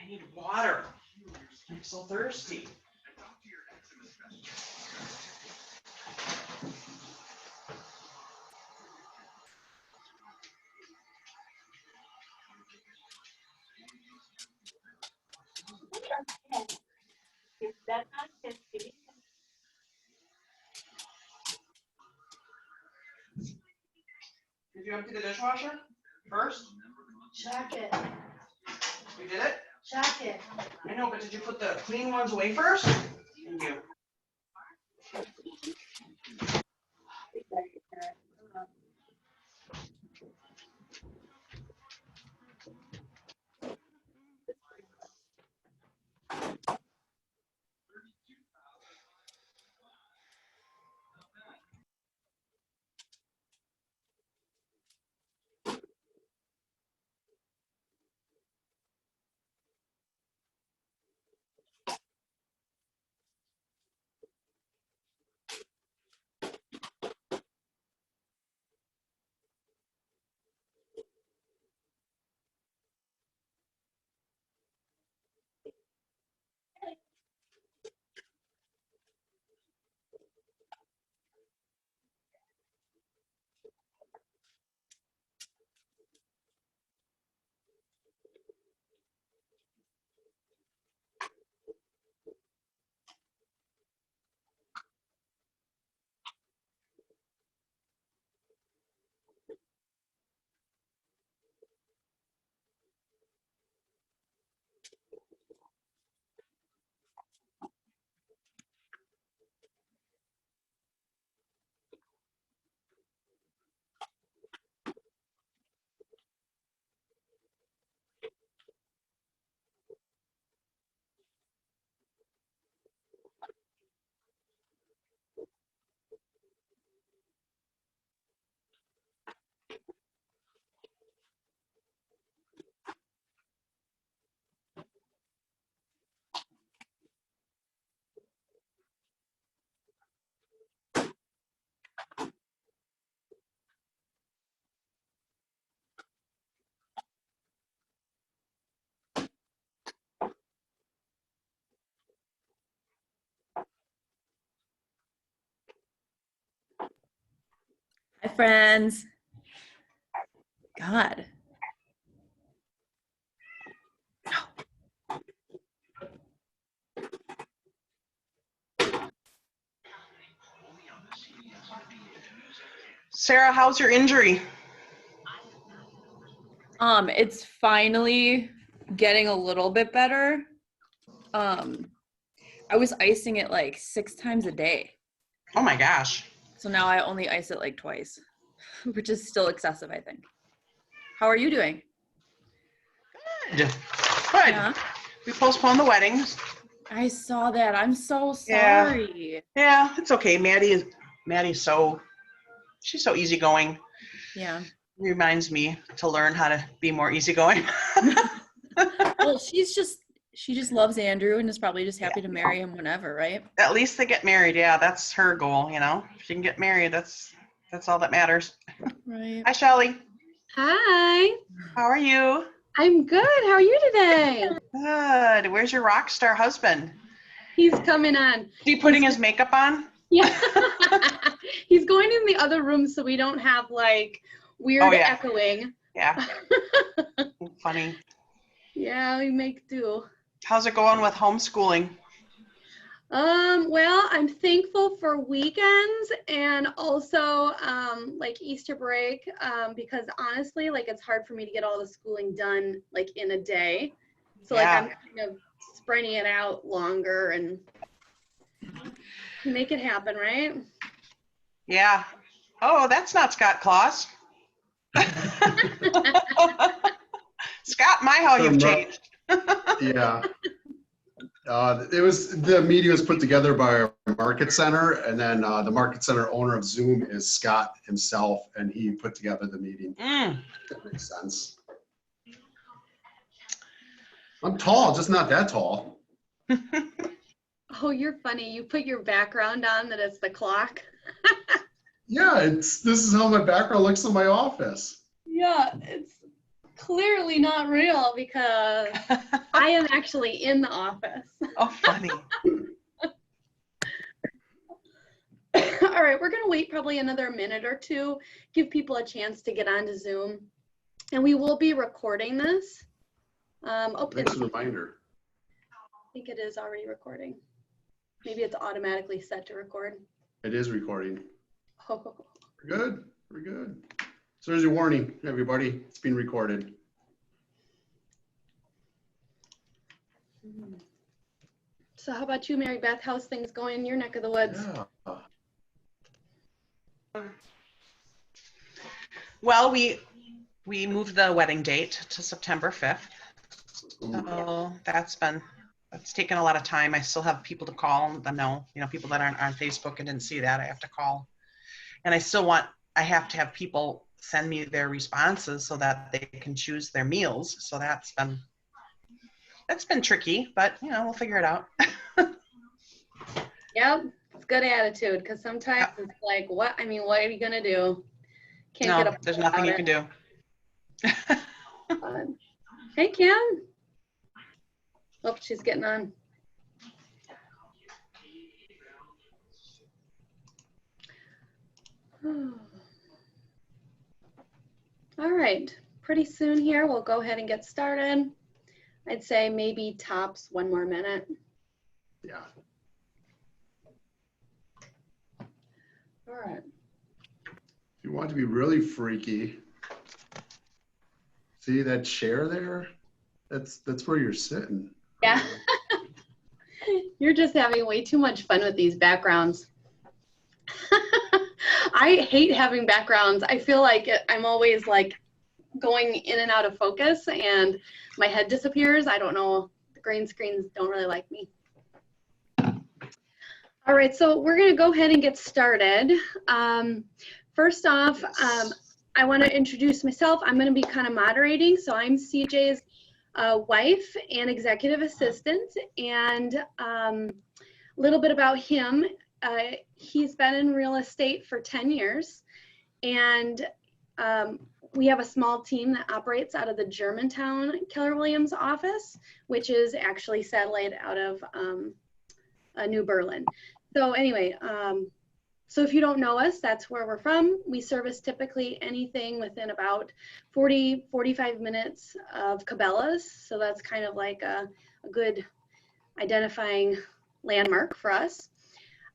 I need water. I'm so thirsty. Did you empty the dishwasher first? Check it. You did it? Check it. I know, but did you put the clean ones away first? Thank you. Hi, friends. God. Sarah, how's your injury? It's finally getting a little bit better. I was icing it like 6 times a day. Oh my gosh. So now I only ice it like twice, which is still excessive, I think. How are you doing? Good. Yeah. We postponed the weddings. I saw that. I'm so Yeah. sorry. Yeah, it's okay. Maddie's she's so easygoing. Yeah. Reminds me to learn how to be more easygoing. Well, she just loves Andrew and is probably just happy to marry him whenever, right? At least they get married. Yeah, that's her goal, you know. If she can get married, that's all that matters. Right. Hi, Shelly. Hi, How are you? I'm good. How are you today? Good. Where's your rock star husband? He's coming on. Is he putting his makeup on? Yeah. He's going in the other room so we don't have like weird echoing. Yeah. Funny. Yeah, we make do. How's it going with homeschooling? Well, I'm thankful for weekends and also like Easter break because honestly, like it's hard for me to get all the schooling done like in a day. So like I'm kind of spreading it out longer and make it happen, right? Yeah. Oh, that's not Scott Claus. Scott, my how you've changed. Yeah. The meeting was put together by our market center, and then the market center owner of Zoom is Scott himself, and he put together the meeting. That makes sense. I'm tall, just not that tall. Oh, you're funny. You put your background on that it's the clock. Yeah, this is how my background looks in my office. Yeah, it's clearly not real because I am actually in the office. Oh, funny. All right, we're going to wait probably another minute or two, give people a chance to get onto Zoom. And we will be recording this. Thanks for the reminder. I think it is already recording. Maybe it's automatically set to record. It is recording. Oh. We're good. We're good. So there's your warning, everybody. It's being recorded. So how about you, Mary Beth? How's things going in your neck of the woods? Yeah. Well, we moved the wedding date to September 5th. So that's taken a lot of time. I still have people to call and let them know, people that aren't on Facebook and didn't see that, I have to call. And I have to have people send me their responses so that they can choose their meals. So that's been tricky, but we'll figure it out. Yep, it's good attitude because sometimes it's like, what are you gonna do? Can't get there's nothing you can do. Hey, Kim. Oh, she's getting on. All right, pretty soon here, we'll go ahead and get started. I'd say maybe tops 1 more minute. Yeah. All right. If you want to be really freaky, see that chair there? That's where you're sitting. Yeah. You're just having way too much fun with these backgrounds. I hate having backgrounds. I feel like I'm always like going in and out of focus and my head disappears. I don't know. The green screens don't really like me. All right, so we're going to go ahead and get started. First off, I want to introduce myself. I'm going to be kind of moderating. So I'm CJ's wife and executive assistant, and a little bit about him. He's been in real estate for 10 years, and we have a small team that operates out of the Germantown Keller Williams office, which is actually satellite out of New Berlin. So anyway, So if you don't know us, that's where we're from. We service typically anything within about 40, 45 minutes of Cabela's. So that's kind of like a good identifying landmark for us.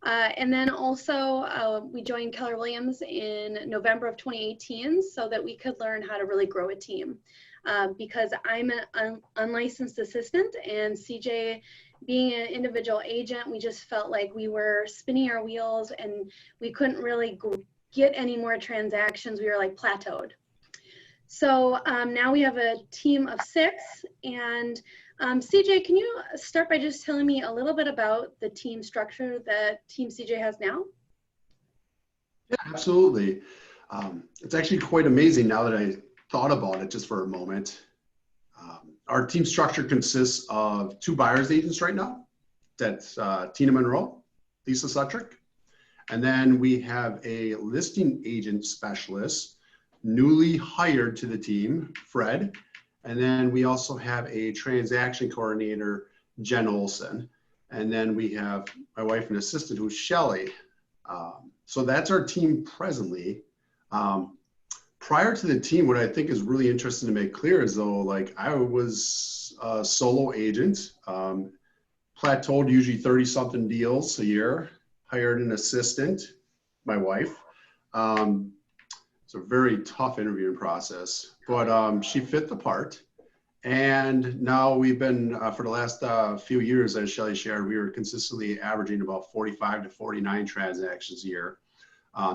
And then also we joined Keller Williams in November of 2018 so that we could learn how to really grow a team. Because I'm an unlicensed assistant, and CJ, being an individual agent, we just felt like we were spinning our wheels and we couldn't really get any more transactions. We were like plateaued. So now we have a team of 6. And CJ, can you start by just telling me a little bit about the team structure that Team CJ has now? Yeah, absolutely. It's actually quite amazing now that I thought about it just for a moment. Our team structure consists of 2 buyer's agents right now. That's Tina Monroe, Lisa Sutrick. And then we have a listing agent specialist, newly hired to the team, Fred. And then we also have a transaction coordinator, Jen Olson. And then we have my wife and assistant, who's Shelly. So that's our team presently. Prior to the team, what I think is really interesting to make clear is though, like I was a solo agent, plateaued usually 30 something deals a year, hired an assistant, my wife. It's a very tough interviewing process, but she fit the part. And now we've been, for the last few years, as Shelly shared, we were consistently averaging about 45 to 49 transactions a year.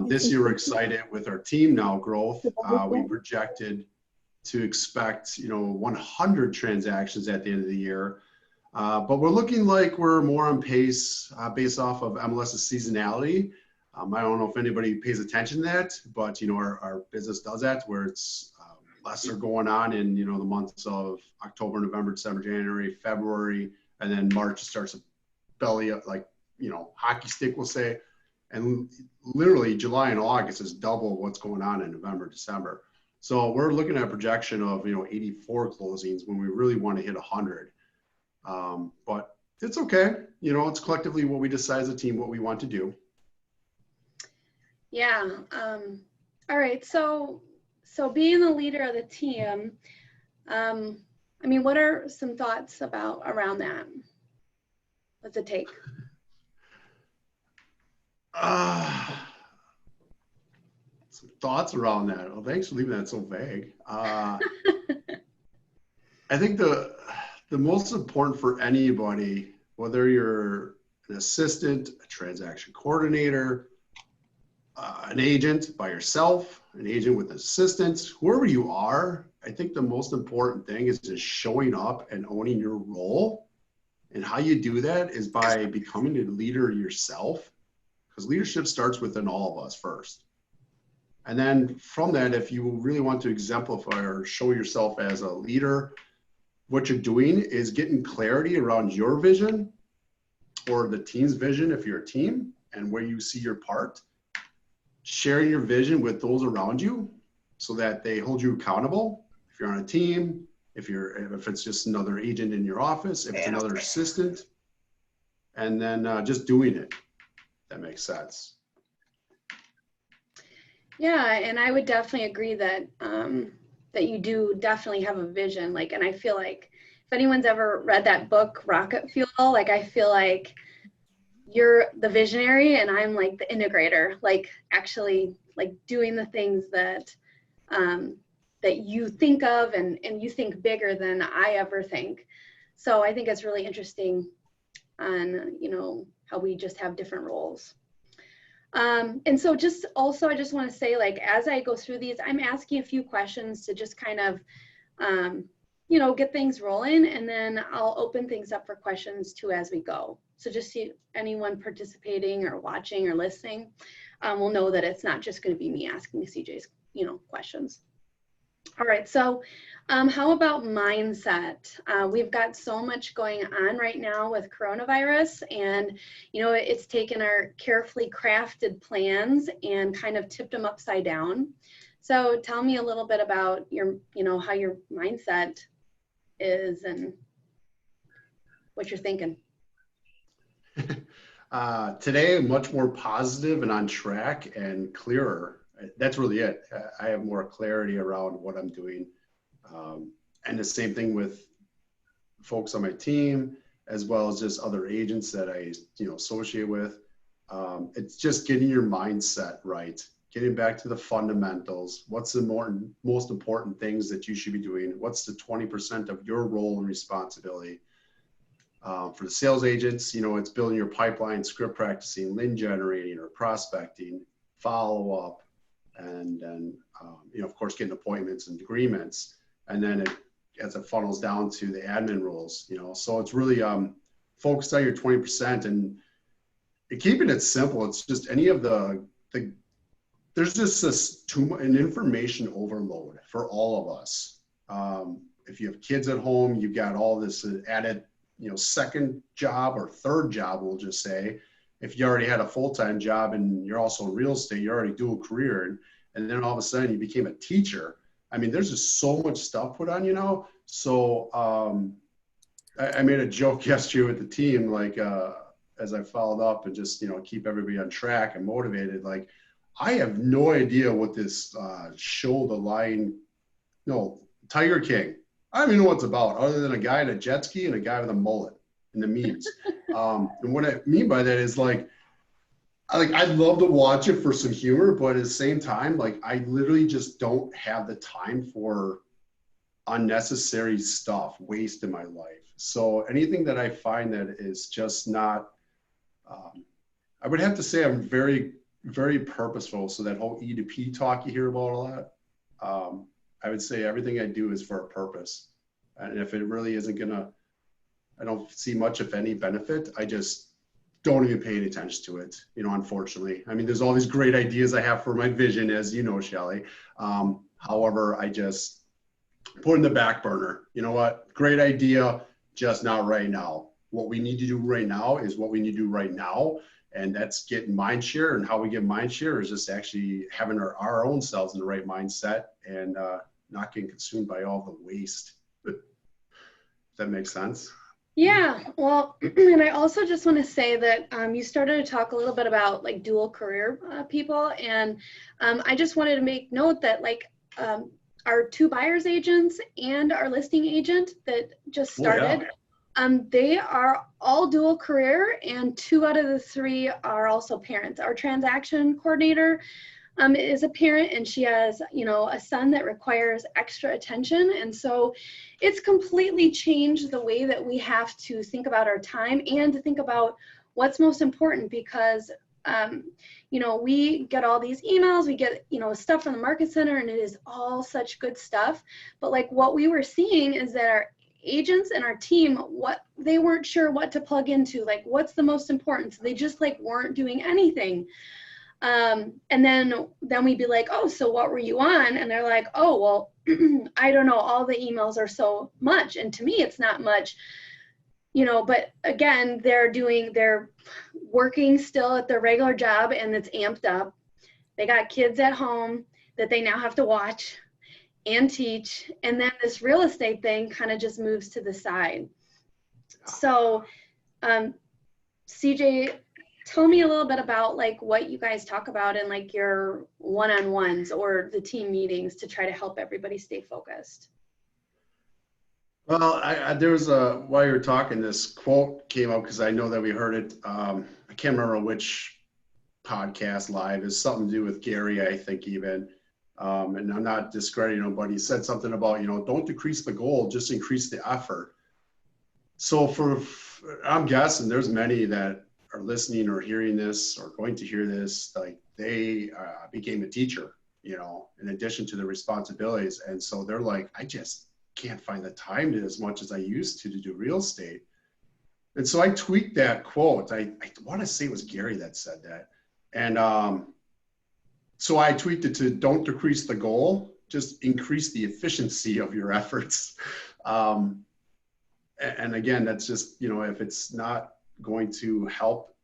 This year, we're excited with our team now growth. We projected to expect, 100 transactions at the end of the year. But we're looking like we're more on pace based off of MLS's seasonality. I don't know if anybody pays attention to that, but, our business does that where it's lesser going on in, the months of October, November, December, January, February, and then March starts to belly up like, hockey stick, we'll say. And literally July and August is double what's going on in November, December. So we're looking at a projection of, 84 closings when we really want to hit 100. But it's okay. It's collectively what we decide as a team, what we want to do. Yeah. All right. So being the leader of the team, what are some thoughts around that? What's it take? Some thoughts around that. Well, thanks for leaving that so vague. I think the most important for anybody, whether you're an assistant, a transaction coordinator, an agent by yourself, an agent with assistants, whoever you are, I think the most important thing is just showing up and owning your role. And how you do that is by becoming a leader yourself. Because leadership starts within all of us first. And then from that, if you really want to exemplify or show yourself as a leader, what you're doing is getting clarity around your vision or the team's vision if you're a team and where you see your part. Sharing your vision with those around you so that they hold you accountable. If you're on a team, if it's just another agent in your office, if it's another assistant, and then just doing it. That makes sense. Yeah, and I would definitely agree that that you do definitely have a vision. And I feel like if anyone's ever read that book, Rocket Fuel, I feel like you're the visionary and I'm like the integrator, actually doing the things that that you think of and you think bigger than I ever think. So I think it's really interesting on, how we just have different roles. And so I just want to say, as I go through these, I'm asking a few questions to just kind of, get things rolling, and then I'll open things up for questions too as we go. So just see anyone participating or watching or listening will know that it's not just going to be me asking CJ's, questions. All right, so how about mindset? We've got so much going on right now with coronavirus, and it's taken our carefully crafted plans and kind of tipped them upside down. So tell me a little bit about your, how your mindset is and what you're thinking. Today, I'm much more positive and on track and clearer. That's really it. I have more clarity around what I'm doing. And the same thing with folks on my team, as well as just other agents that I, associate with. It's just getting your mindset right, getting back to the fundamentals. What's the most important things that you should be doing? What's the 20% of your role and responsibility? For the sales agents, it's building your pipeline, script practicing, lead generating or prospecting, follow up, and then, of course, getting appointments and agreements. And then as it funnels down to the admin roles, so it's really focused on your 20% and keeping it simple. It's just any of there's just an information overload for all of us. If you have kids at home, you've got all this added, second job or third job, we'll just say. If you already had a full-time job and you're also in real estate, you're already dual career, and then all of a sudden you became a teacher. I mean, there's just so much stuff put on, So I made a joke yesterday with the team, as I followed up and just, keep everybody on track and motivated. Like, I have no idea what this show, The Lion, Tiger King. I don't even know what it's about, other than a guy in a jet ski and a guy with a mullet in the memes. And what I mean by that is I'd love to watch it for some humor, but at the same time, I literally just don't have the time for unnecessary stuff, waste in my life. So anything that I find that is just not, I would have to say I'm very, very purposeful. So that whole E to P talk you hear about a lot, I would say everything I do is for a purpose. And if it really isn't I don't see much, if any, benefit, I just don't even pay any attention to it, unfortunately. I mean, there's all these great ideas I have for my vision, as you know, Shelley. However, I just put in the back burner. You know what? Great idea, just not right now. What we need to do right now is what we need to do right now. And that's getting mind share. And how we get mind share is just actually having our own selves in the right mindset and not getting consumed by all the waste. Does that make sense? Yeah, well, and I also just want to say that you started to talk a little bit about dual career people, and I just wanted to make note that our two buyers agents and our listing agent that just started, they are all dual career, and 2 out of the 3 are also parents. Our transaction coordinator is a parent, and she has, a son that requires extra attention. And so it's completely changed the way that we have to think about our time and to think about what's most important, because, we get all these emails, we get, stuff from the market center, and it is all such good stuff. But what we were seeing is that our agents and our team, they weren't sure what to plug into, what's the most important. So they just weren't doing anything. And then we'd be like, oh, so what were you on? And they're like, oh, well, I don't know. All the emails are so much. And to me, it's not much, but again, they're working still at their regular job, and it's amped up. They got kids at home that they now have to watch and teach. And then this real estate thing kind of just moves to the side. So, CJ, tell me a little bit about what you guys talk about in your one-on-ones or the team meetings to try to help everybody stay focused. Well, there was while you were talking, this quote came up because I know that we heard it. I can't remember which podcast live. Is something to do with Gary, I think, even. And I'm not discrediting him, but he said something about, don't decrease the goal, just increase the effort. So I'm guessing there's many that are listening or hearing this or going to hear this, they became a teacher, in addition to the responsibilities. And so they're like, I just can't find the time to as much as I used to do real estate. And so I tweaked that quote. I want to say it was Gary that said that. And so I tweaked it to don't decrease the goal, just increase the efficiency of your efforts. And again, that's just, if it's not going to help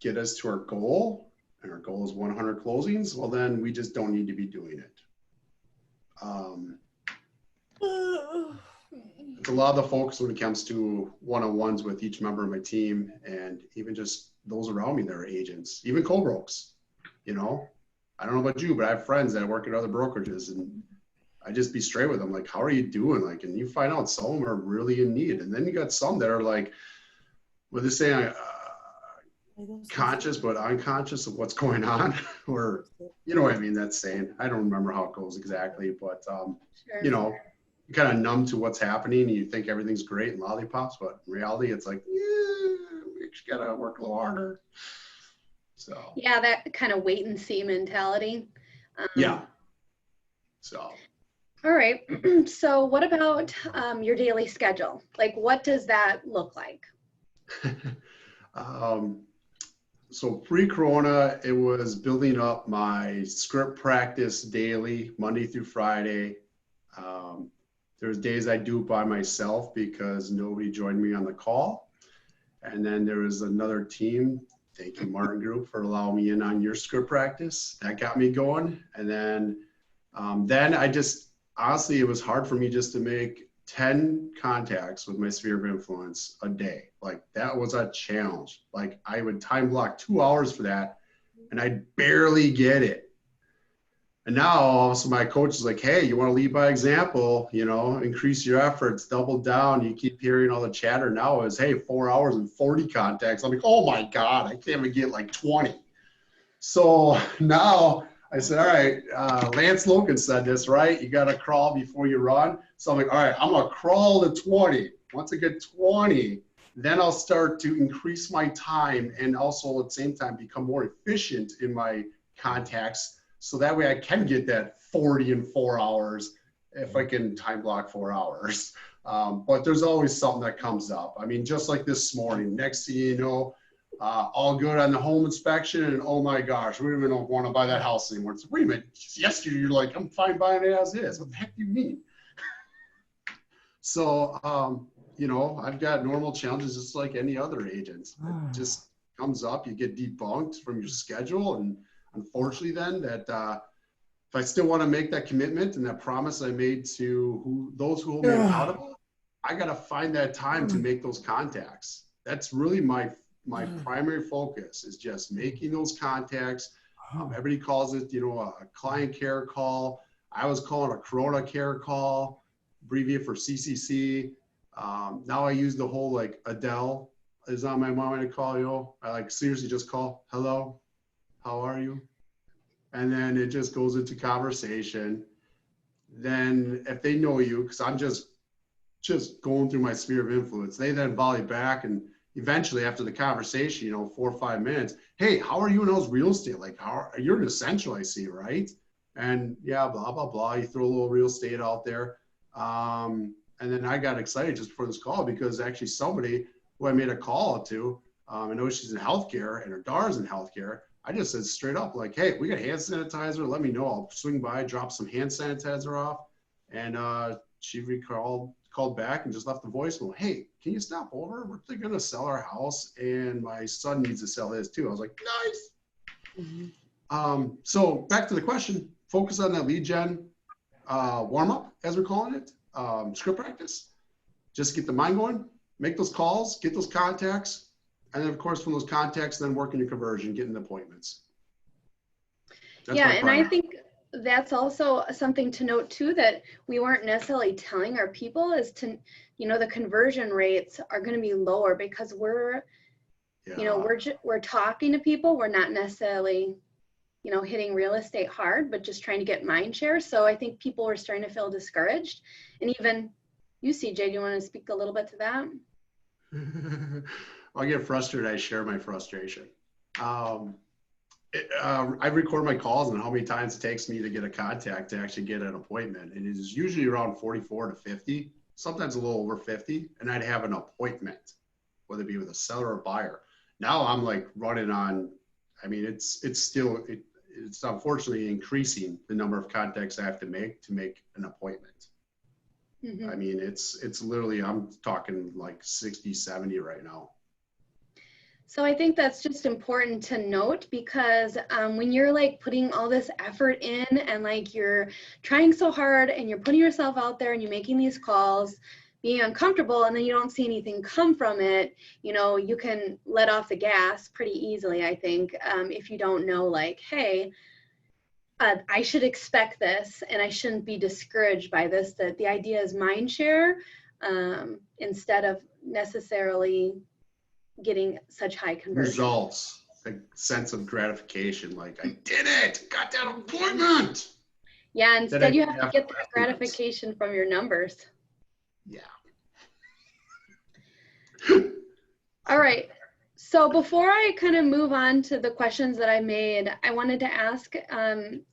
get us to our goal, and our goal is 100 closings, well, then we just don't need to be doing it. it's a lot of the focus when it comes to one-on-ones with each member of my team, and even just those around me that are agents, even co-brokes. You know, I don't know about you, but I have friends that work at other brokerages, and I just be straight with them, like, how are you doing? Like, and you find out some of them are really in need, and then you got some that are like, what they say, conscious but unconscious of what's going on, or you know what I mean, that saying. I don't remember how it goes exactly, but Sure. you know, you're kind of numb to what's happening and you think everything's great and lollipops, but in reality it's like, yeah, we just gotta work a little harder. So Yeah, that kind of wait and see mentality. yeah. So All right. So what about your daily schedule? Like, what does that look like? So pre-corona, it was building up my script practice daily, Monday through Friday. There's days I do it by myself because nobody joined me on the call. And then there was another team. Thank you, Martin Group, for allowing me in on your script practice. That got me going. And then I just, honestly, it was hard for me just to make 10 contacts with my sphere of influence a day. Like, that was a challenge. Like, I would time block 2 hours for that, and I'd barely get it. And now also my coach is like, hey, you want to lead by example, you know, increase your efforts, double down. You keep hearing all the chatter now is, hey, 4 hours and 40 contacts. I'm like, oh my God, I can't even get like 20. So now I said, all right, Lance Logan said this, right? You got to crawl before you run. So I'm like, all right, I'm going to crawl to 20. Once I get 20, then I'll start to increase my time and also at the same time become more efficient in my contacts. So that way I can get that 40 in 4 hours if I can time block 4 hours. But there's always something that comes up. I mean, just like this morning, next thing you know, all good on the home inspection, and oh my gosh, we don't want to buy that house anymore. It's, wait a minute, yesterday you're like, I'm fine buying it as is. What the heck do you mean? So, you know, I've got normal challenges just like any other agent. It just comes up, you get debunked from your schedule, and unfortunately then that if I still want to make that commitment and that promise I made to those who hold me accountable, I got to find that time to make those contacts. That's really my primary focus, is just making those contacts. Everybody calls it, you know, a client care call. I was calling a Corona care call, abbreviate for CCC. Now I use the whole, like, Adele is on my mind to call, you know. I like seriously just call, hello, how are you? And then it just goes into conversation. Then if they know you, because I'm just going through my sphere of influence, they then volley back, and eventually after the conversation, you know, 4 or 5 minutes, hey, how are you in those real estate? Like, you're an essential, I see, right? And yeah, blah, blah, blah. You throw a little real estate out there. And then I got excited just before this call because actually somebody who I made a call to, I know she's in healthcare and her daughter's in healthcare. I just said straight up, like, hey, we got hand sanitizer. Let me know. I'll swing by, drop some hand sanitizer off. And she called back and just left the voicemail. Hey, can you stop over? We're going to sell our house, and my son needs to sell his too. I was like, nice. Mm-hmm. So back to the question, focus on that lead gen warm up, as we're calling it, script practice. Just get the mind going, make those calls, get those contacts. And then, of course, from those contacts, then working your conversion, getting the appointments. Yeah, and I think that's also something to note too, that we weren't necessarily telling our people, is to, you know, the conversion rates are going to be lower because we're, you know, we're talking to people. We're not necessarily, you know, hitting real estate hard, but just trying to get mind share. So I think people were starting to feel discouraged. And even you, CJ, do you want to speak a little bit to that? I get frustrated. I share my frustration. I record my calls and how many times it takes me to get a contact to actually get an appointment. And it is usually around 44 to 50, sometimes a little over 50. And I'd have an appointment, whether it be with a seller or buyer. Now I'm like running on, I mean, it's unfortunately increasing the number of contacts I have to make an appointment. Mm-hmm. I mean, it's literally, I'm talking like 60, 70 right now. So I think that's just important to note, because when you're like putting all this effort in and like you're trying so hard and you're putting yourself out there and you're making these calls, being uncomfortable and then you don't see anything come from it, you know, you can let off the gas pretty easily, I think, if you don't know, like, hey, I should expect this and I shouldn't be discouraged by this, that the idea is mind share, instead of necessarily getting such high conversion. Results, a sense of gratification, like I did it, got that appointment. Yeah, instead you have to get that afterwards. gratification from your numbers. Yeah. All right. So before I kind of move on to the questions that I made, I wanted to ask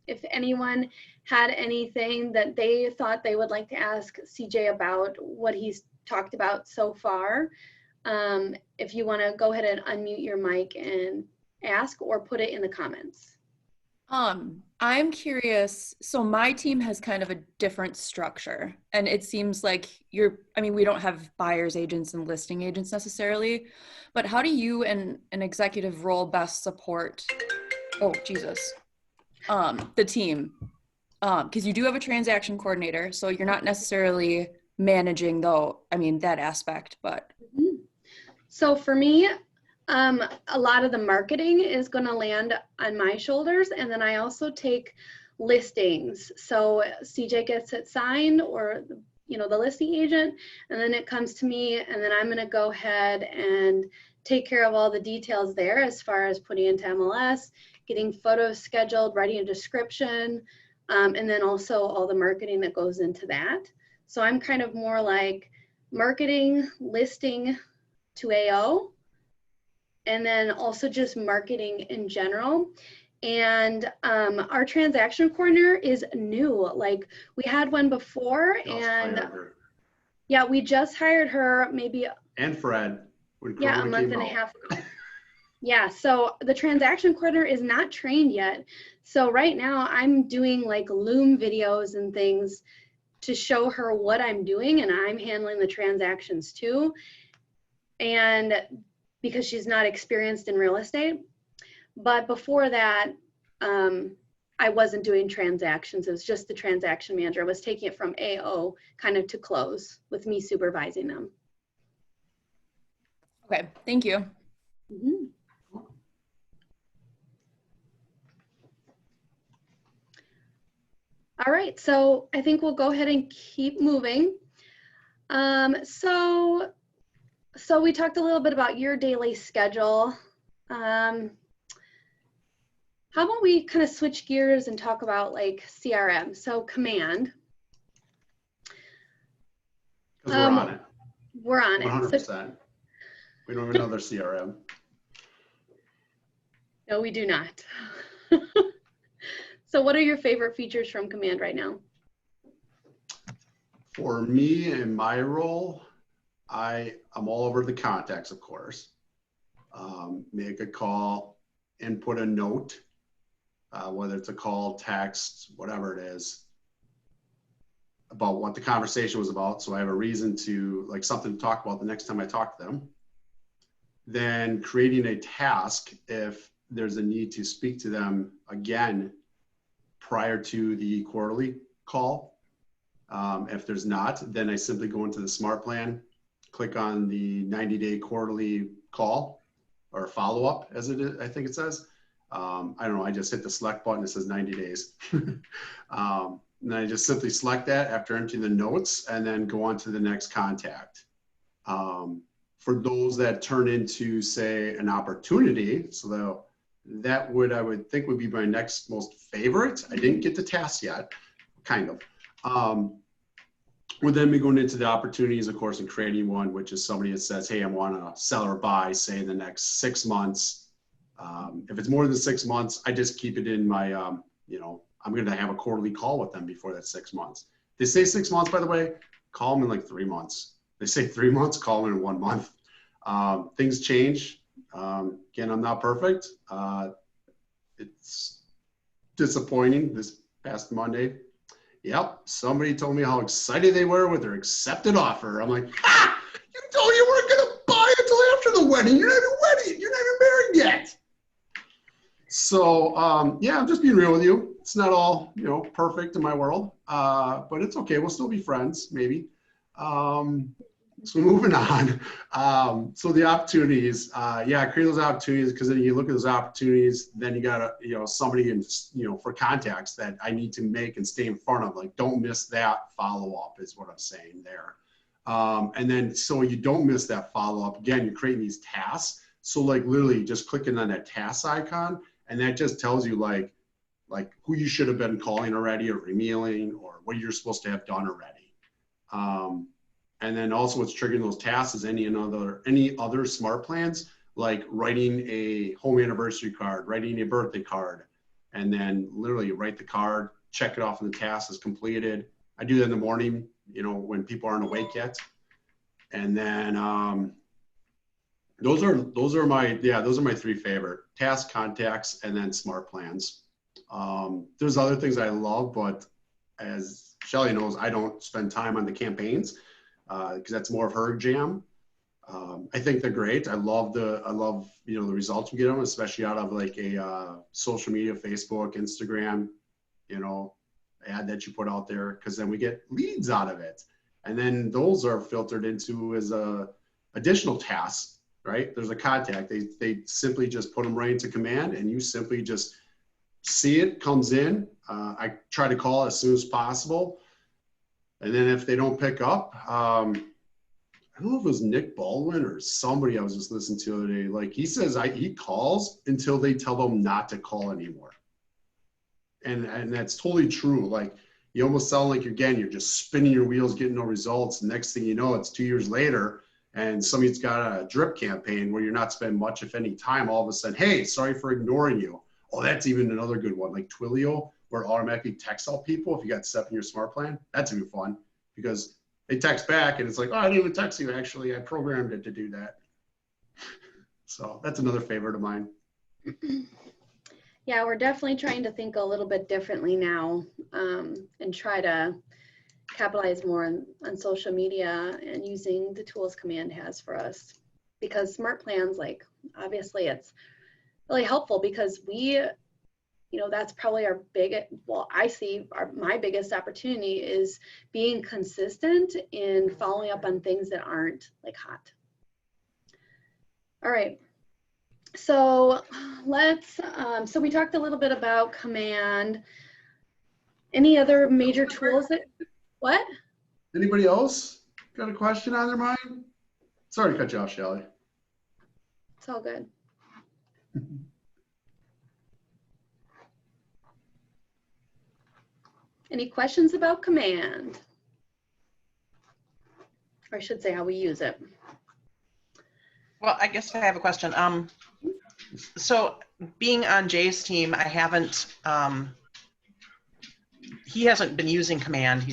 if anyone had anything that they thought they would like to ask CJ about what he's talked about so far. If you want to go ahead and unmute your mic and ask, or put it in the comments. I'm curious. So my team has kind of a different structure, and it seems like we don't have buyer's agents and listing agents necessarily, but how do you in an executive role best support, the team? Because you do have a transaction coordinator, so you're not necessarily managing that aspect, but. So for me, a lot of the marketing is going to land on my shoulders, and then I also take listings. So CJ gets it signed, or the listing agent, and then it comes to me, and then I'm going to go ahead and take care of all the details there as far as putting into MLS, getting photos scheduled, writing a description, and then also all the marketing that goes into that. So I'm kind of more like marketing, listing to AO, and then also just marketing in general. And our transaction coordinator is new. Like, we had one before, and yeah, we just hired her maybe. And Fred. Yeah, a month and a half ago. Yeah, so the transaction coordinator is not trained yet. So right now I'm doing like Loom videos and things to show her what I'm doing, and I'm handling the transactions too. And because she's not experienced in real estate. But before that, I wasn't doing transactions. It was just the transaction manager. I was taking it from AO kind of to close with me supervising them. Okay, thank you. Mm-hmm. All right, so I think we'll go ahead and keep moving. So we talked a little bit about your daily schedule. How about we kind of switch gears and talk about like CRM, so Command. Because we're on it. We're on 100%. it. So, we don't even know their CRM. no, we do not. So what are your favorite features from Command right now? For me, in my role, I'm all over the contacts, of course. Make a call, input a note, whether it's a call, text, whatever it is, about what the conversation was about. So I have a reason to, like, something to talk about the next time I talk to them. Then creating a task if there's a need to speak to them again prior to the quarterly call. If there's not, then I simply go into the smart plan, click on the 90-day quarterly call or follow-up, as it is, I think it says. I don't know, I just hit the select button, it says 90 days. And then I just simply select that after entering the notes and then go on to the next contact. For those that turn into, say, an opportunity, so that would, I would think, would be my next most favorite. I didn't get the task yet, kind of. Would then be going into the opportunities, of course, and creating one, which is somebody that says, hey, I want to sell or buy, say, in the next 6 months. If it's more than 6 months, I just keep it in my, I'm going to have a quarterly call with them before that 6 months. They say 6 months, by the way, call them in like 3 months. They say 3 months, call them in 1 month. Things change. Again, I'm not perfect. It's disappointing this past Monday. Yep, somebody told me how excited they were with their accepted offer. I'm like, you told me you weren't going to buy until after the wedding. You're not even wedded. You're not even married yet. So, yeah, I'm just being real with you. It's not all, perfect in my world, but it's okay. We'll still be friends, maybe. So moving on. So the opportunities, create those opportunities, because then you look at those opportunities, then you gotta, somebody in, for contacts that I need to make and stay in front of. Like, don't miss that follow up is what I'm saying there. And then so you don't miss that follow up. Again, you're creating these tasks. So like literally just clicking on that task icon, and that just tells you like who you should have been calling already or emailing or what you're supposed to have done already. And then also what's triggering those tasks is any other smart plans, like writing a home anniversary card, writing a birthday card, and then literally write the card, check it off in the task as completed. I do that in the morning, when people aren't awake yet. And then those are my three favorite: task, contacts, and then smart plans. There's other things I love, but as Shelly knows, I don't spend time on the campaigns because that's more of her jam. I think they're great. I love the results we get them, especially out of like a social media, Facebook, Instagram, ad that you put out there, because then we get leads out of it, and then those are filtered into as additional tasks. Right? There's a contact. They simply just put them right into command, and you simply just see it comes in. I try to call as soon as possible. And then if they don't pick up, I don't know if it was Nick Baldwin or somebody I was just listening to the other day. Like he says, he calls until they tell them not to call anymore. And that's totally true. Like you almost sound like you're just spinning your wheels, getting no results. Next thing you know, it's 2 years later, and somebody's got a drip campaign where you're not spending much, if any, time. All of a sudden, hey, sorry for ignoring you. Oh, that's even another good one, like Twilio, where it automatically texts all people if you got set in your smart plan. That's even fun because they text back and it's like, oh, I didn't even text you. Actually, I programmed it to do that. So that's another favorite of mine. Yeah, we're definitely trying to think a little bit differently now, and try to capitalize more on social media and using the tools command has for us, because smart plans, like obviously it's really helpful because that's probably my biggest opportunity is being consistent in following up on things that aren't like hot. All right. So so we talked a little bit about command. Any other major tools what? Anybody else got a question on their mind? Sorry to cut you off, Shelly. It's all good. Any questions about command? Or I should say how we use it. Well, I guess I have a question. So being on Jay's team, I haven't, he hasn't been using command.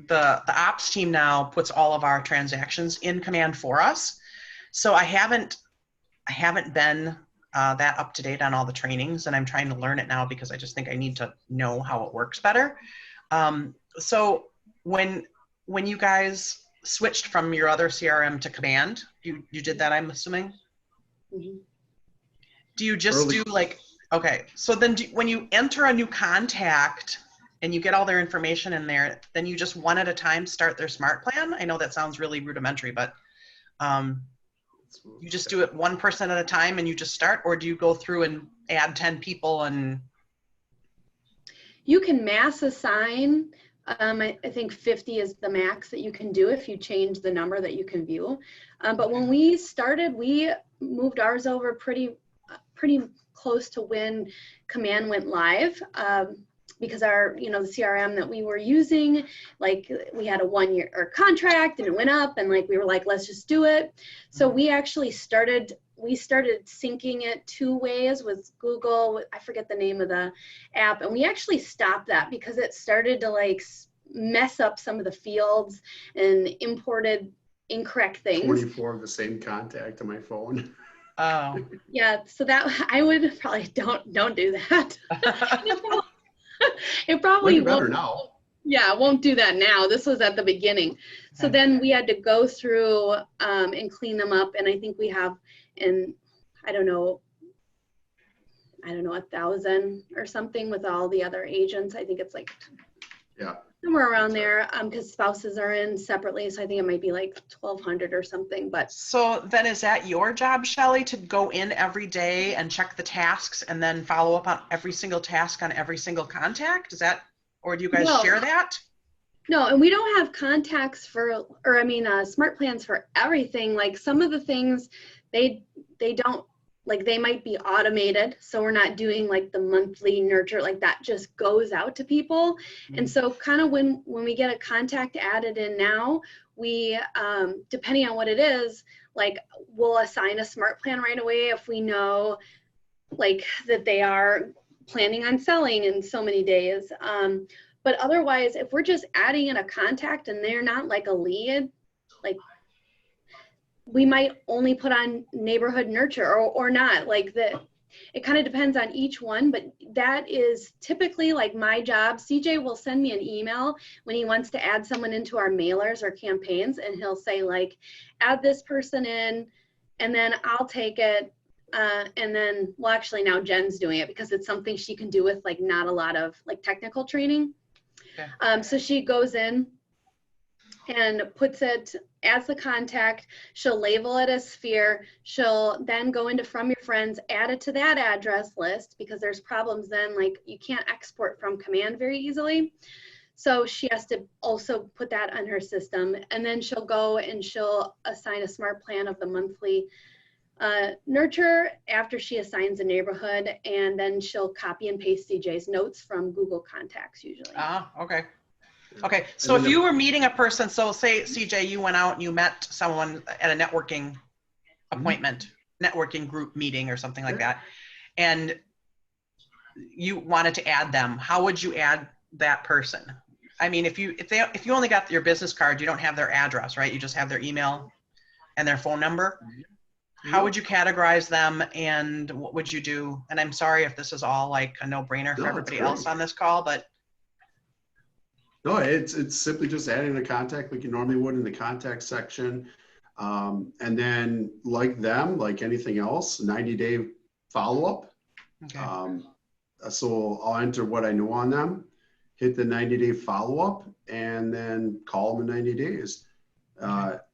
The ops team now puts all of our transactions in command for us. So I haven't been that up to date on all the trainings, and I'm trying to learn it now because I just think I need to know how it works better. So when you guys switched from your other CRM to command, you did that, I'm assuming? Mm-hmm. Do you just do like, okay, so then when you enter a new contact and you get all their information in there, then you just one at a time start their smart plan? I know that sounds really rudimentary, but you just do it one person at a time and you just start, or do you go through and add 10 people and? You can mass assign. I think 50 is the max that you can do if you change the number that you can view. But when we started, we moved ours over pretty close to when command went live, because our, the CRM that we were using, like we had a 1 year contract and it went up, and like we were like, let's just do it. So we actually started syncing it 2 ways with Google. I forget the name of the app, and we actually stopped that because it started to like mess up some of the fields and imported incorrect things. 24 of the same contact on my phone. Oh. Yeah, so that I would probably don't do that. It probably better won't. Now. Yeah, it won't do that now. This was at the beginning. So then we had to go through and clean them up, and I think we have, and I don't know, 1,000 or something with all the other agents. I think it's like yeah, Somewhere around there, because spouses are in separately, so I think it might be like 1,200 or something. But So then is that your job, Shelley, to go in every day and check the tasks and then follow up on every single task on every single contact? Is that, or do you guys No. share that? no, and we don't have contacts for, or I mean, smart plans for everything. Like some of the things, they don't, like they might be automated, so we're not doing like the monthly nurture, like that just goes out to people. And so kind of when we get a contact added in now, we depending on what it is, like we'll assign a smart plan right away if we know like that they are planning on selling in so many days. But otherwise, if we're just adding in a contact and they're not like a lead, like we might only put on neighborhood nurture or not. Like it kind of depends on each one, but that is typically like my job. CJ will send me an email when he wants to add someone into our mailers or campaigns, and he'll say like, add this person in, and then I'll take it. And then, well, actually now Jen's doing it because it's something she can do with like not a lot of like technical training. Okay. So she goes in and puts it as the contact. She'll label it as sphere. She'll then go into from your friends, add it to that address list because there's problems then, like you can't export from command very easily. So she has to also put that on her system. And then she'll go and she'll assign a smart plan of the monthly nurture after she assigns a neighborhood, and then she'll copy and paste CJ's notes from Google Contacts usually. Ah, okay. Okay, so if you were meeting a person, so say CJ, you went out and you met someone at a networking appointment, networking group meeting or something like that, and you wanted to add them, how would you add that person? I mean, if you only got your business card, you don't have their address, right? You just have their email and their phone number. How would you categorize them and what would you do? And I'm sorry if this is all like a no-brainer for everybody else on this call, but. No, it's simply just adding a contact like you normally would in the contact section. And then like them, like anything else, 90-day follow-up. Okay. So I'll enter what I know on them, hit the 90-day follow-up, and then call them in 90 days.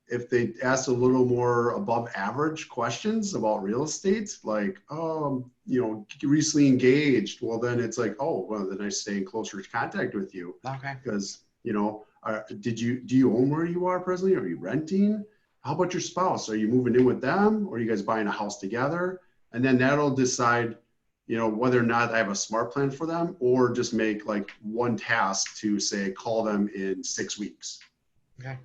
If they ask a little more above average questions about real estate, like, recently engaged, well, then it's like, oh, well, then I stay in closer contact with you. Okay. Because, do you own where you are presently? Are you renting? How about your spouse? Are you moving in with them? Or are you guys buying a house together? And then that'll decide, whether or not I have a smart plan for them or just make like one task to say, call them in 6 weeks. Okay.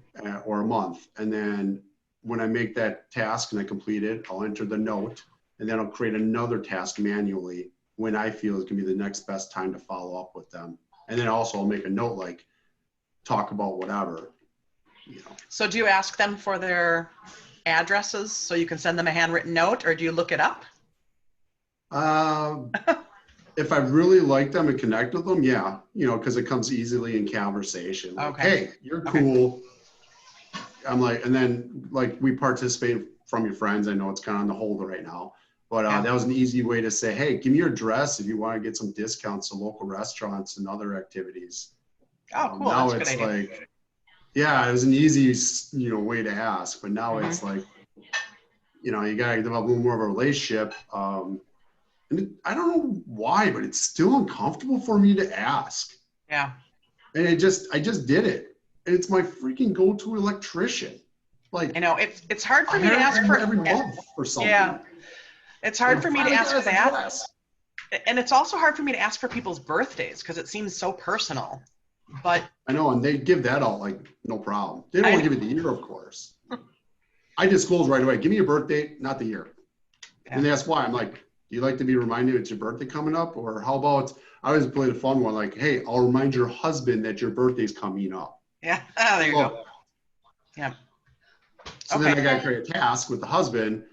Or a month. And then when I make that task and I complete it, I'll enter the note and then I'll create another task manually when I feel is going to be the next best time to follow up with them. And then also I'll make a note like talk about whatever. So do you ask them for their addresses so you can send them a handwritten note, or do you look it up? If I really like them and connect with them, yeah, because it comes easily in conversation. Like, Okay. Hey, you're cool. I'm like, and then like we participate from your friends. I know it's kind of on the hold right now, but that was an easy way to say, hey, give me your address if you want to get some discounts to local restaurants and other activities. Oh, cool. Now That's a it's good idea. like, yeah, it was an easy, way to ask, but now it's like, you got to develop a little more of a relationship. And I don't know why, but it's still uncomfortable for me to ask. Yeah. And I just did it. And it's my freaking go-to electrician. Like, I know it's hard for me to ask for every month or something. Yeah. It's hard for me to ask for that. And it's also hard for me to ask for people's birthdays because it seems so personal. But I know, and they give that out like no problem. They don't want to give it the year, of course. I disclose right away. Give me your birthday, not the year. Yeah. And they ask why. I'm like, do you like to be reminded it's your birthday coming up? Or how about, I always play the fun one, like, hey, I'll remind your husband that your birthday's coming up. Yeah, there you go. Yeah. So then I got to create a task with the husband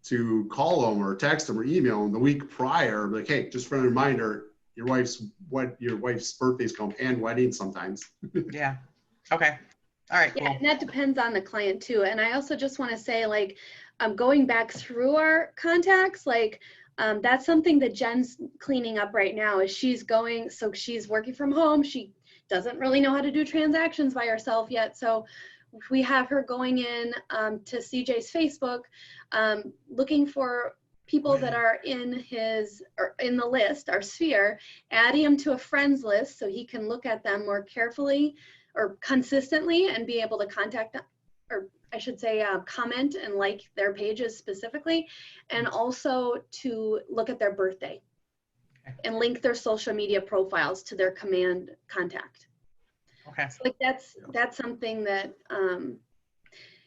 to call him or text him or email him the week prior, like, hey, just for a reminder, your wife's birthday's come and wedding sometimes. Yeah. Okay. All right. Yeah, Cool. and that depends on the client too. And I also just want to say, like, going back through our contacts, like, that's something that Jen's cleaning up right now. Is she's working from home. She doesn't really know how to do transactions by herself yet. So we have her going in to CJ's Facebook, looking for people that are in his, or in the list, our sphere, adding him to a friends list so he can look at them more carefully or consistently and be able to contact them, or I should say comment and like their pages specifically, and also to look at their birthday and link their social media profiles to their command contact. Okay. So like that's something that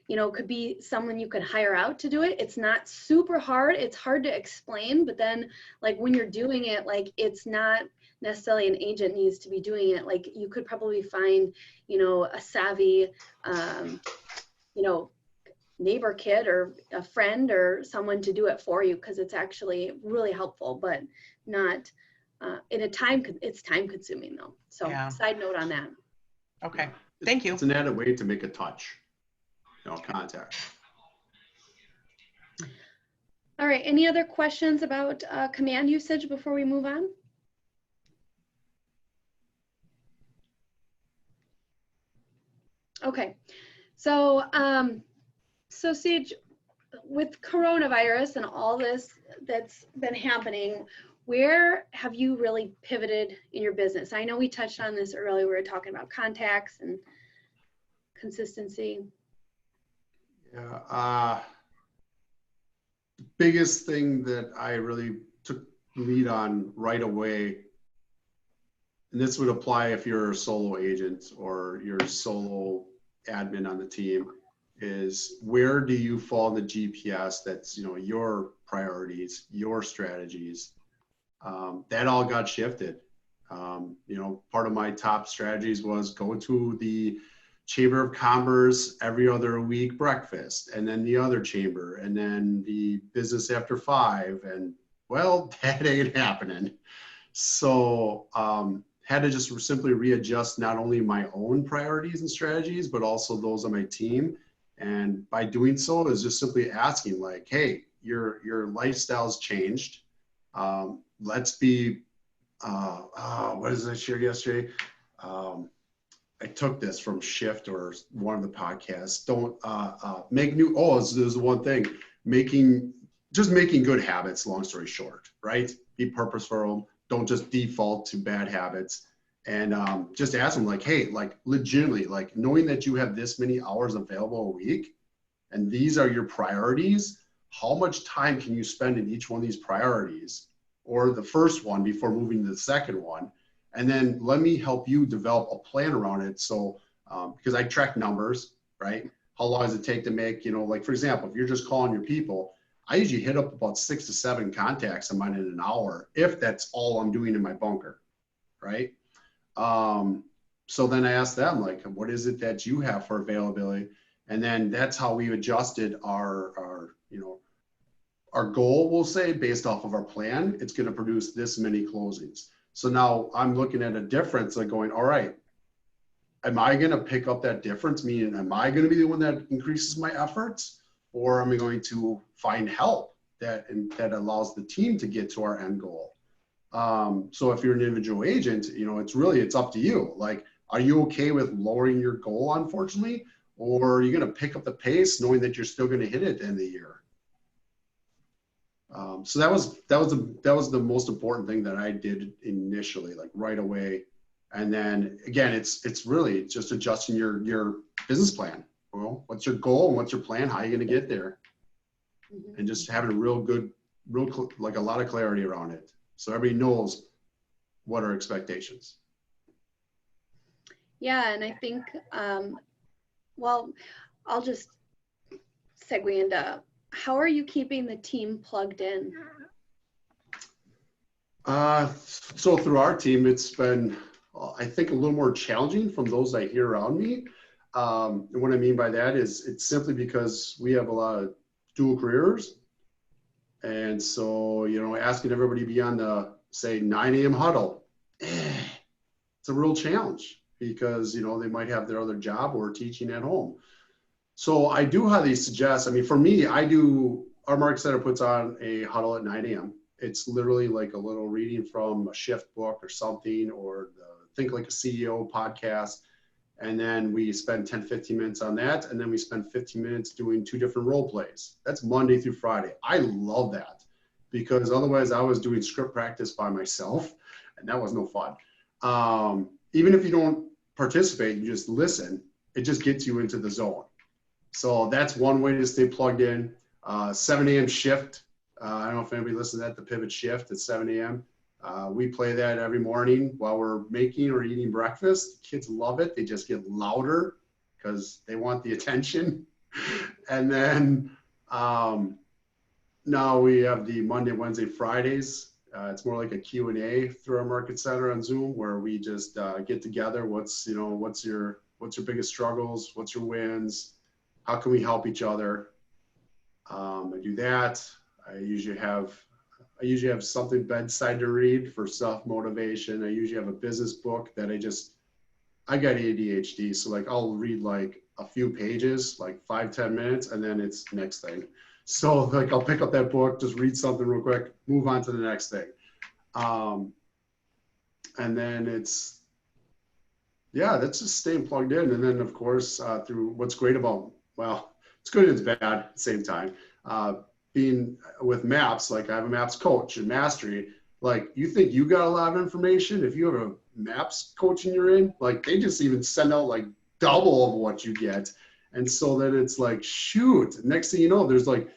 you know, could be someone you could hire out to do it. It's not super hard. It's hard to explain, but then like when you're doing it, like it's not necessarily an agent needs to be doing it. Like you could probably find, you know, a savvy, you know, neighbor kid or a friend or someone to do it for you, because it's actually really helpful, but not in a time, it's time consuming though. So Yeah. Side note on that. Okay. Thank you. It's an added way to make a touch, you know, contact. All right, any other questions about command usage before we move on? Okay, so so Siege, with coronavirus and all this that's been happening, where have you really pivoted in your business? I know we touched on this earlier. We were talking about contacts and consistency. Yeah, the biggest thing that I really took lead on right away, and this would apply if you're a solo agent or you're a solo admin on the team, is where do you fall in the GPS that's, you know, your priorities, your strategies. That all got shifted. You know, part of my top strategies was go to the Chamber of Commerce every other week breakfast, and then the other chamber, and then the business after 5. And well, that ain't happening. So had to just simply readjust not only my own priorities and strategies, but also those of my team. And by doing so is just simply asking like, hey, your lifestyle's changed. Let's be, what did I share yesterday? I took this from Shift or one of the podcasts. Don't make new, there's one thing, just making good habits, long story short, right? Be purposeful, don't just default to bad habits. And just ask them like, hey, like legitimately, like knowing that you have this many hours available a week and these are your priorities, how much time can you spend in each one of these priorities or the first one before moving to the second one? And then let me help you develop a plan around it. So, because I track numbers, right? How long does it take to make, you know, like for example, if you're just calling your people, I usually hit up about 6 to 7 contacts of mine in an hour, if that's all I'm doing in my bunker, right? So then I asked them like, what is it that you have for availability? And then that's how we adjusted our you know, our goal, we'll say, based off of our plan, it's going to produce this many closings. So now I'm looking at a difference, like going, all right, am I going to pick up that difference? Meaning, am I going to be the one that increases my efforts, or am I going to find help that allows the team to get to our end goal? So if you're an individual agent, you know, it's up to you. Like, are you okay with lowering your goal, unfortunately, or are you going to pick up the pace knowing that you're still going to hit it at the end of the year? So that was the most important thing that I did initially, like right away. And then again, it's really just adjusting your business plan. Well, what's your goal and what's your plan? How are you going to get there? Mm-hmm. And just having like a lot of clarity around it, so everybody knows what are expectations. Yeah, and I think, well, I'll just segue into, how are you keeping the team plugged in? So through our team, it's been, I think, a little more challenging from those I hear around me. And what I mean by that is it's simply because we have a lot of dual careers. And so, you know, asking everybody to be on the, say, 9 a.m. huddle, it's a real challenge because, you know, they might have their other job or teaching at home. So I do highly suggest, I mean, for me, our Market Center puts on a huddle at 9 a.m. It's literally like a little reading from a shift book or something, or Think Like a CEO podcast. And then we spend 10, 15 minutes on that. And then we spend 15 minutes doing 2 different role plays. That's Monday through Friday. I love that because otherwise I was doing script practice by myself and that was no fun. Even if you don't participate, you just listen, it just gets you into the zone. So that's one way to stay plugged in. 7 a.m. shift. I don't know if anybody listens to that, the pivot shift at 7 a.m. We play that every morning while we're making or eating breakfast. Kids love it. They just get louder because they want the attention. And then now we have the Monday, Wednesday, Fridays. It's more like a Q&A through our market center on Zoom where we just get together. What's your biggest struggles? What's your wins? How can we help each other? I do that. I usually have something bedside to read for self-motivation. I usually have a business book that I got ADHD. So like I'll read like a few pages, like 5-10 minutes, and then it's next thing. So like I'll pick up that book, just read something real quick, move on to the next thing. And then that's just staying plugged in. And then of course, through what's great about, well, it's good and it's bad at the same time. Being with maps, like I have a maps coach and mastery, like you think you got a lot of information. If you have a maps coach and you're in, like they just even send out like double of what you get. And so then it's like, shoot, next thing you know, there's like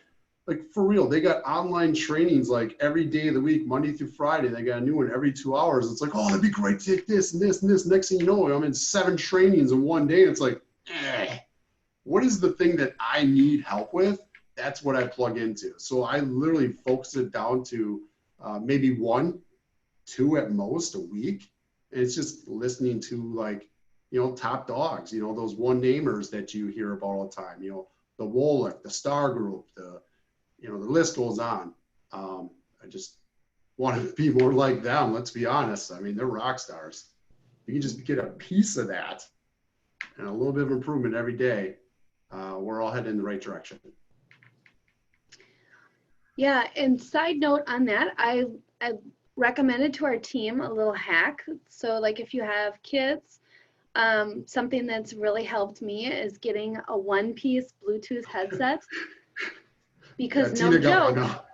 for real, they got online trainings like every day of the week, Monday through Friday. They got a new one every 2 hours. It's like, oh, that'd be great. Take this and this and this. Next thing you know, I'm in 7 trainings in one day. It's like, what is the thing that I need help with? That's what I plug into. So I literally focus it down to maybe 1, 2 at most a week. And it's just listening to like, top dogs, those one-namers that you hear about all the time, the Wolick, the Star Group, the list goes on. I just want to be more like them. Let's be honest. I mean, they're rock stars. You can just get a piece of that and a little bit of improvement every day. We're all heading in the right direction. Yeah, and side note on that, I recommended to our team a little hack. So like if you have kids, something that's really helped me is getting a one-piece Bluetooth headset. Because no joke,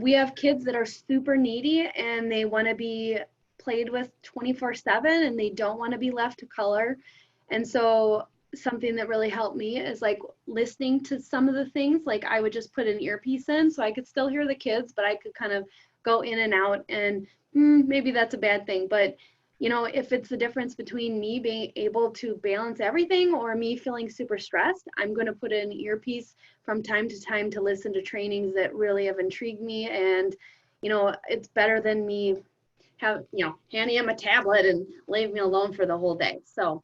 we have kids that are super needy and they want to be played with 24/7 and they don't want to be left to color. And so something that really helped me is like listening to some of the things. Like I would just put an earpiece in so I could still hear the kids, but I could kind of go in and out, and maybe that's a bad thing. But if it's the difference between me being able to balance everything or me feeling super stressed, I'm going to put in an earpiece from time to time to listen to trainings that really have intrigued me. And it's better than me handing him a tablet and leave me alone for the whole day. So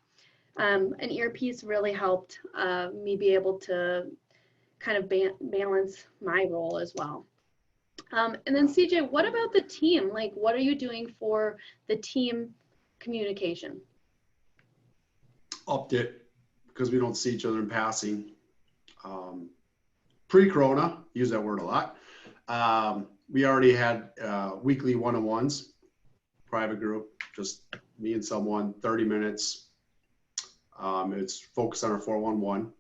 an earpiece really helped me be able to kind of balance my role as well. And then CJ, what about the team? Like, what are you doing for the team communication? Upped it because we don't see each other in passing. Pre-corona, use that word a lot. We already had weekly one-on-ones, private group, just me and someone, 30 minutes. It's focused on our 411.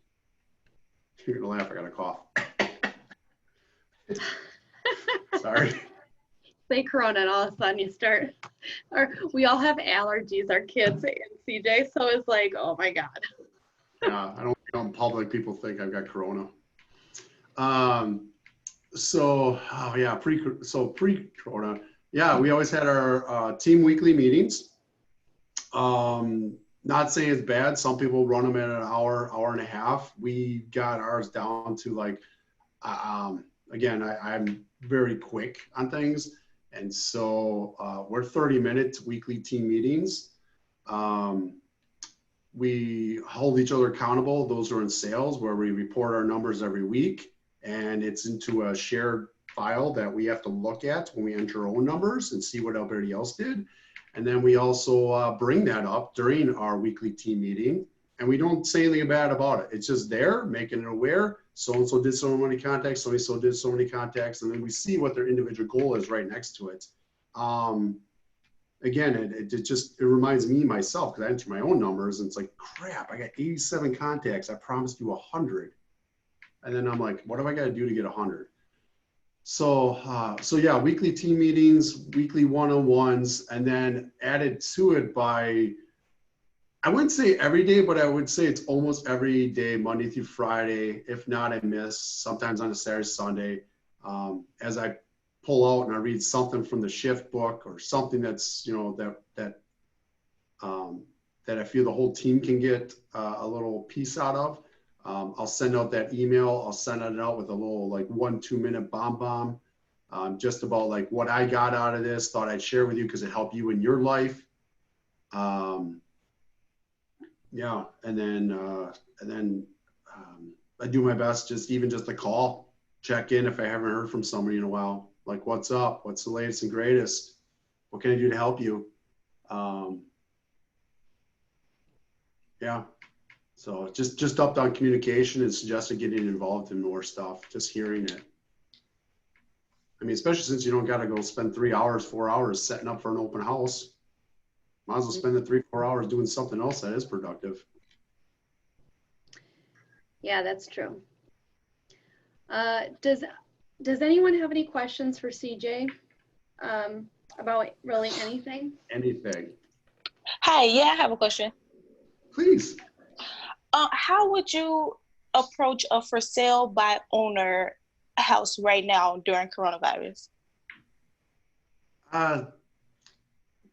You're gonna laugh, I got a cough. Sorry. Say Corona and all of a sudden you start, or we all have allergies, our kids and CJ, so it's like, oh my God. Yeah, I don't go in public, people think I've got Corona. Pre-Corona, yeah, we always had our team weekly meetings. Not saying it's bad. Some people run them at an hour, hour and a half. We got ours down to like, again, I'm very quick on things. And so we're 30-minute weekly team meetings. We hold each other accountable. Those are in sales where we report our numbers every week. And it's into a shared file that we have to look at when we enter our own numbers and see what everybody else did. And then we also bring that up during our weekly team meeting. And we don't say anything bad about it. It's just there, making it aware. So-and-so did so many contacts, so-and-so did so many contacts. And then we see what their individual goal is right next to it. again, it reminds me myself, because I enter my own numbers and it's like, crap, I got 87 contacts. I promised you 100. And then I'm like, what do I got to do to get 100? So yeah, weekly team meetings, weekly one-on-ones, and then added to it by, I wouldn't say every day, but I would say it's almost every day, Monday through Friday. If not, I miss sometimes on a Saturday, Sunday. As I pull out and I read something from the shift book or something that's, that I feel the whole team can get a little piece out of. I'll send out that email. I'll send it out with a little like 1-2 minute bomb, just about like what I got out of this, thought I'd share with you because it helped you in your life. Yeah, and then I do my best, just a call, check in if I haven't heard from somebody in a while. Like, what's up? What's the latest and greatest? What can I do to help you? Yeah. So just upped on communication and suggested getting involved in more stuff, just hearing it. I mean, especially since you don't got to go spend 3 hours, 4 hours setting up for an open house. Might as well spend the 3-4 hours doing something else that is productive. Yeah, that's true. Does anyone have any questions for CJ about really anything? Anything. Hi, yeah, I have a question. Please. How would you approach a for sale by owner house right now during coronavirus?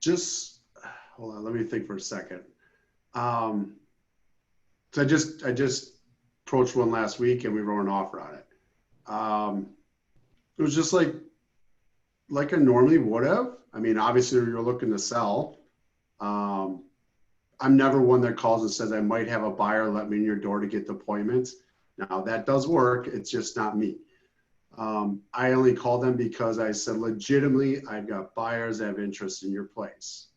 Just hold on, let me think for a second. So I just approached one last week and we wrote an offer on it. It was just like I normally would have. I mean, obviously you're looking to sell. I'm never one that calls and says I might have a buyer, let me in your door to get the appointments. Now that does work. It's just not me. I only called them because I said, legitimately, I've got buyers that have interest in your place.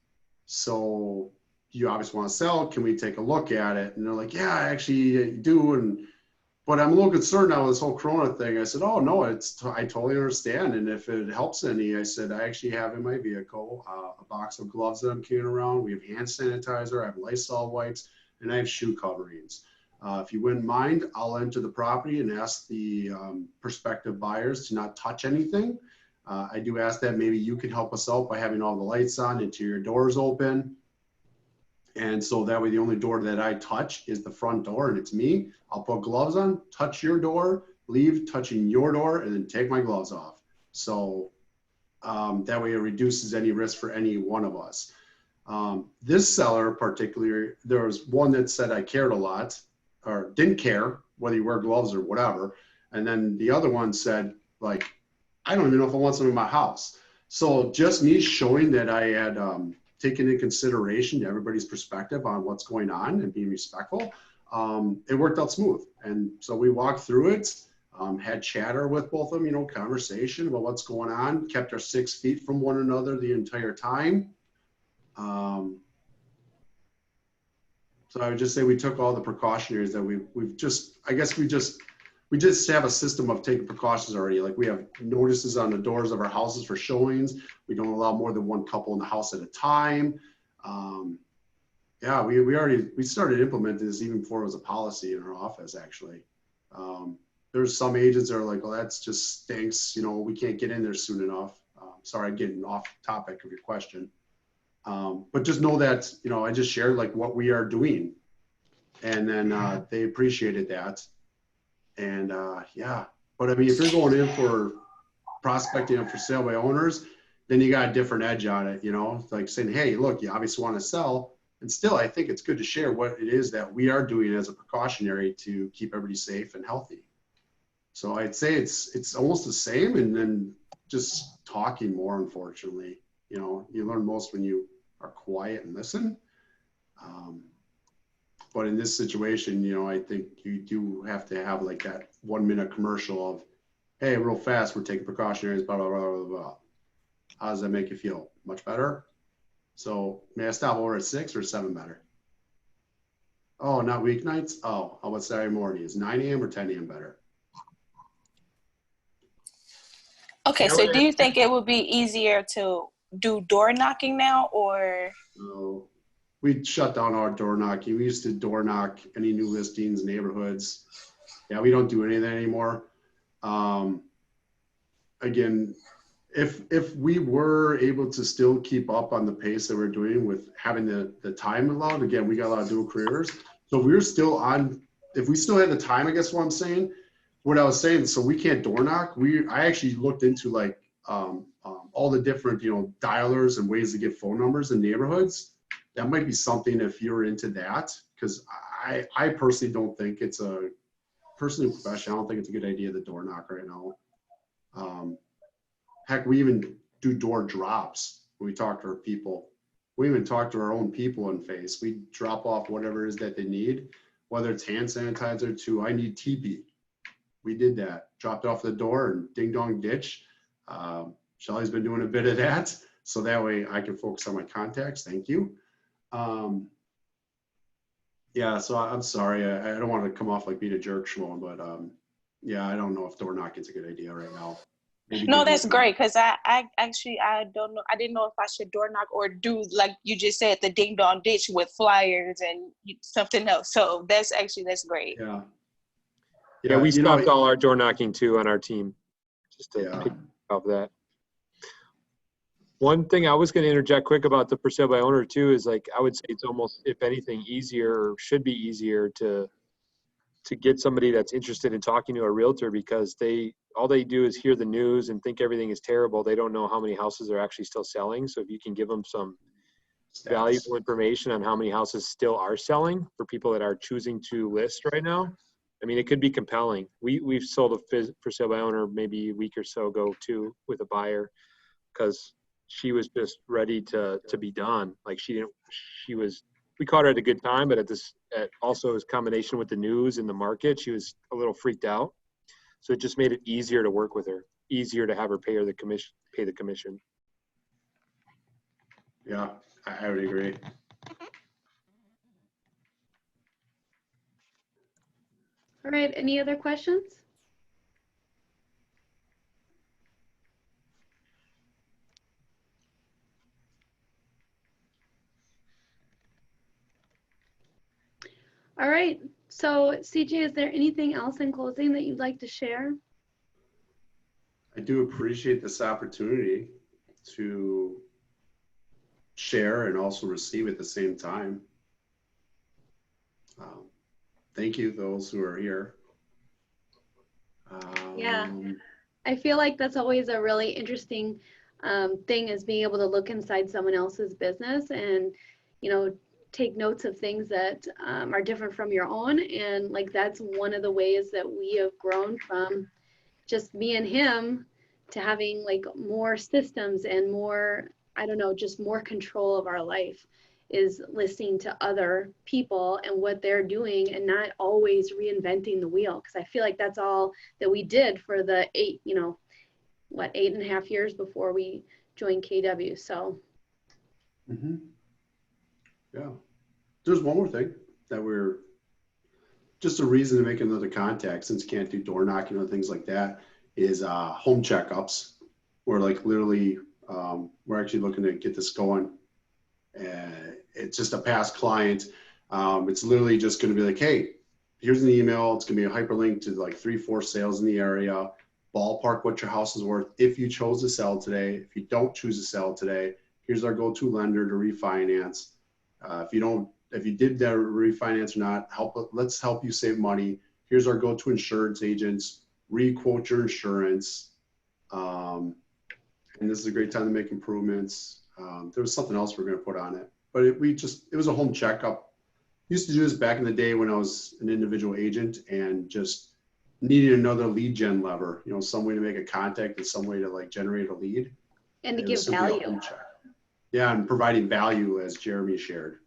So you obviously want to sell. Can we take a look at it? And they're like, yeah, I actually do. But I'm a little concerned now with this whole Corona thing. I said, oh no, I totally understand. And if it helps any, I said, I actually have in my vehicle a box of gloves that I'm carrying around. We have hand sanitizer, I have Lysol wipes, and I have shoe coverings. If you wouldn't mind, I'll enter the property and ask the prospective buyers to not touch anything. I do ask that maybe you can help us out by having all the lights on, interior doors open. And so that way the only door that I touch is the front door and it's me. I'll put gloves on, touch your door, leave touching your door, and then take my gloves off. So that way it reduces any risk for any one of us. This seller particularly, there was one that said I cared a lot or didn't care whether you wear gloves or whatever. And then the other one said, like, I don't even know if I want some in my house. So just me showing that I had taken into consideration everybody's perspective on what's going on and being respectful, it worked out smooth. And so we walked through it, had chatter with both of them, conversation about what's going on, kept our 6 feet from one another the entire time. So I would just say we took all the precautionaries that we've just, I guess we just have a system of taking precautions already. Like we have notices on the doors of our houses for showings. We don't allow more than one couple in the house at a time. Yeah, we started implementing this even before it was a policy in our office, actually. There's some agents that are like, well, that's just stinks. We can't get in there soon enough. Sorry, I'm getting off topic of your question. But just know that, I just shared like what we are doing. And then they appreciated that. And yeah, but I mean, if you're going in for prospecting and for sale by owners, then you got a different edge on it, It's like saying, hey, look, you obviously want to sell. And still, I think it's good to share what it is that we are doing as a precautionary to keep everybody safe and healthy. So I'd say it's almost the same, and then just talking more, unfortunately. You learn most when you are quiet and listen. But in this situation, I think you do have to have like that 1 minute commercial of, hey, real fast, we're taking precautionaries, blah, blah, blah, blah, blah. How does that make you feel? Much better? So may I stop over at 6 or 7 better? Oh, not weeknights? Oh, how about Saturday morning? Is 9 a.m. or 10 a.m. better? Okay, so do you think it would be easier to do door knocking now, or? So we shut down our door knocking. We used to door knock any new listings, neighborhoods. Yeah, we don't do any of that anymore. Again, if we were able to still keep up on the pace that we're doing with having the time allowed, again, we got a lot of dual careers. So if we were still on, if we still had the time, I guess what I'm saying, what I was saying, so we can't door knock. I actually looked into like all the different, dialers and ways to get phone numbers in neighborhoods. That might be something if you're into that, because I personally don't think it's a personally professional. I don't think it's a good idea to door knock right now. Heck, we even do door drops when we talk to our people. We even talk to our own people in face. We drop off whatever it is that they need, whether it's hand sanitizer to I need TP. We did that, dropped off the door and ding dong ditch. Shelly's been doing a bit of that, so that way I can focus on my contacts. Thank you. Yeah, so I'm sorry. I don't want to come off like being a jerk, Shimon, but yeah, I don't know if door knocking is a good idea right now. Maybe No, that's great, because I don't know. I didn't know if I should door knock or do, like you just said, the ding dong ditch with flyers and something else. So that's great. Yeah. Yeah, we stopped all our door knocking too on our team, just to pick off that. One thing I was going to interject quick about the for sale by owner too is, like, I would say it's almost, if anything, easier, or should be easier to get somebody that's interested in talking to a realtor, because all they do is hear the news and think everything is terrible. They don't know how many houses are actually still selling. So if you can give them some valuable information on how many houses still are selling for people that are choosing to list right now, I mean, it could be compelling. We've sold a for sale by owner maybe a week or so ago too with a buyer, because she was just ready to be done. Like we caught her at a good time, but also his combination with the news and the market, she was a little freaked out. So it just made it easier to work with her, easier to have her pay the commission. Yeah, I would agree. All right, any other questions? All right, so CJ, is there anything else in closing that you'd like to share? I do appreciate this opportunity to share and also receive at the same time. Thank you, those who are here. Yeah, I feel like that's always a really interesting thing, is being able to look inside someone else's business and, take notes of things that are different from your own. And like, that's one of the ways that we have grown from just me and him to having like more systems and more, I don't know, just more control of our life, is listening to other people and what they're doing and not always reinventing the wheel. Because I feel like that's all that we did for the 8.5 years before we joined KW. So. Yeah. There's one more thing that we're just a reason to make another contact, since you can't do door knocking or things like that, is home checkups. We're like literally, we're actually looking to get this going. It's just a past client. It's literally just going to be like, hey, here's an email. It's going to be a hyperlink to like 3-4 sales in the area. Ballpark what your house is worth if you chose to sell today. If you don't choose to sell today, here's our go-to lender to refinance. If you did that refinance or not, let's help you save money. Here's our go-to insurance agents, re-quote your insurance. And this is a great time to make improvements. There was something else we're going to put on it, but it was a home checkup. Used to do this back in the day when I was an individual agent and just needed another lead gen lever, some way to make a contact and some way to like generate a lead. And to give value. Yeah, and providing value, as Jeremy shared,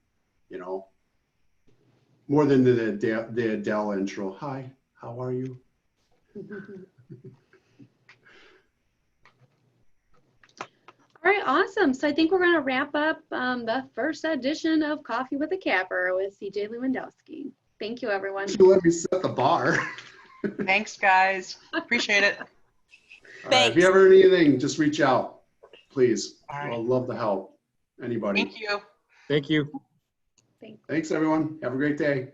more than the Adele intro. Hi, how are you? All right, awesome. So I think we're going to wrap up the first edition of Coffee with a Capper with CJ Lewandowski. Thank you, everyone. You let me set the bar. Thanks, guys. Appreciate it. All right, if you ever need anything, just reach out. please. All right. I'll love the help. Anybody. Thank you. Thank you. Thanks, everyone. Have a great day.